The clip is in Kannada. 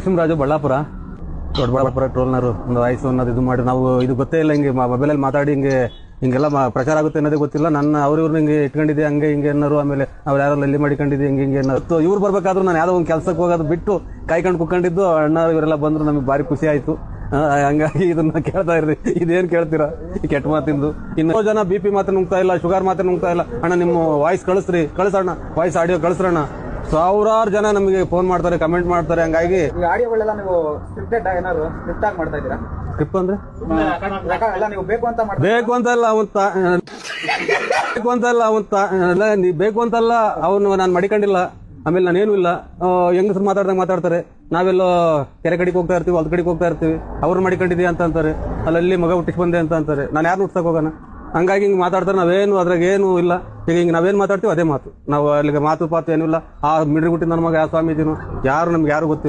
ನರಸಿಂಹರಾಜು, ಬಳ್ಳಾಪುರ. ದೊಡ್ಡಬಳ್ಳಾಪುರ ಟ್ರೋಲ್ನರು ಒಂದು ವಾಯ್ಸ್ ಅನ್ನೋದು ಇದು ಮಾಡಿ ನಾವು ಇದು ಗೊತ್ತೇ ಇಲ್ಲ, ಹಿಂಗೆ ಮೊಬೈಲಲ್ಲಿ ಮಾತಾಡಿ ಹಿಂಗೆಲ್ಲ ಪ್ರಚಾರ ಆಗುತ್ತೆ ಅನ್ನೋದೇ ಗೊತ್ತಿಲ್ಲ. ನನ್ನ ಅವ್ರಿವ್ರು ಹಿಂಗೆ ಇಟ್ಕೊಂಡಿದ್ದೆ ಹಂಗೆ ಹಿಂಗೆ ಅನ್ನೋರು, ಆಮೇಲೆ ಅವ್ರು ಯಾರೋ ಅಲ್ಲಿ ಮಾಡಿಕೊಂಡಿದ್ದೆ ಹಿಂಗೆ ಅನ್ನೋದು. ಇವ್ರು ಬರ್ಬೇಕಾದ್ರೂ ನಾನು ಯಾವುದೋ ಒಂದು ಕೆಲಸಕ್ಕೆ ಹೋಗೋದು ಬಿಟ್ಟು ಕಾಯ್ಕೊಂಡು ಕುತ್ಕೊಂಡಿದ್ದು, ಅಣ್ಣ ಇವರೆಲ್ಲ ಬಂದ್ರು, ನಮಗೆ ಭಾರಿ ಖುಷಿ ಆಯ್ತು. ಹಂಗಾಗಿ ಇದನ್ನ ಕೇಳ್ತಾ ಇರ್ರಿ, ಇದೇನ್ ಕೇಳ್ತೀರಾ ಈ ಕೆಟ್ಟ ಮಾತಿಂದು. ಇನ್ನೂ ಜನ BP ಮಾತ್ರ ನುಂಗ್ತಾ ಇಲ್ಲ, ಶುಗರ್ ಮಾತ್ರ ನುಂಗ್ತಾ ಇಲ್ಲ. ಅಣ್ಣ ನಿಮ್ಮ ವಾಯ್ಸ್ ಕಳಿಸೋಣ, ವಾಯ್ಸ್ ಆಡಿಯೋ ಕಳಿಸ್ರಣ್ಣ. ಸಾವಿರಾರು ಜನ ನಮಗೆ ಫೋನ್ ಮಾಡ್ತಾರೆ, ಕಮೆಂಟ್ ಮಾಡ್ತಾರೆ. ಹಂಗಾಗಿ ಆಡಿಯೋಗಳೆಲ್ಲ ನೀವು ಸ್ಕ್ರಿಪ್ಟೆಡ್ ಏನಾದ್ರು ಸ್ಕ್ರಿಪ್ಟ್ ಆಗಿ ಮಾಡ್ತಾ ಇದ್ದೀರಾ? ಸ್ಕ್ರಿಪ್ಟ್ ಅಂದ್ರೆ ನೀವು ಬೇಕು ಅಂತಲ್ಲ ಬೇಕು ಅಂತಲ್ಲ ಅವನು ನಾನು ಮಡಿಕೊಂಡಿಲ್ಲ. ಆಮೇಲೆ ನಾನೇನು ಇಲ್ಲ, ಹೆಂಗಸರು ಮಾತಾಡ್ತಾರೆ. ನಾವೆಲ್ಲೋ ಕೆರೆ ಕಡೆಗೆ ಹೋಗ್ತಾ ಇರ್ತೀವಿ, ಹೊಲದ ಕಡೆಗೆ ಹೋಗ್ತಾ ಇರ್ತೀವಿ, ಅವ್ರು ಮಡಿಕೊಂಡಿದ್ದೀವಿ ಅಂತ ಅಂತಾರೆ. ಅಲ್ಲಿ ಮಗ ಹುಟ್ಟಿಸಿ ಬಂದೆ ಅಂತ ಅಂತಾರೆ. ನಾನು ಯಾರು ಹುಟ್ಸಕ್ ಹೋಗೋಣ? ಹಂಗಾಗಿ ಹಿಂಗೆ ಮಾತಾಡ್ತಾರೆ. ನಾವೇನು ಅದ್ರಾಗ ಏನು ಇಲ್ಲ. ಈಗ ಹಿಂಗೆ ನಾವೇನು ಮಾತಾಡ್ತೀವಿ ಅದೇ ಮಾತು. ನಾವು ಅಲ್ಲಿಗೆ ಮಾತು ಏನಿಲ್ಲ. ಆ ಮಿಡ್ರಿಗುಟ್ಟಿ ನನ್ನ ಮಗ ಯಾವ ಸ್ವಾಮೀಜಿನೂ ಯಾರು ನಮ್ಗೆ ಯಾರು ಗೊತ್ತಿಲ್ಲ.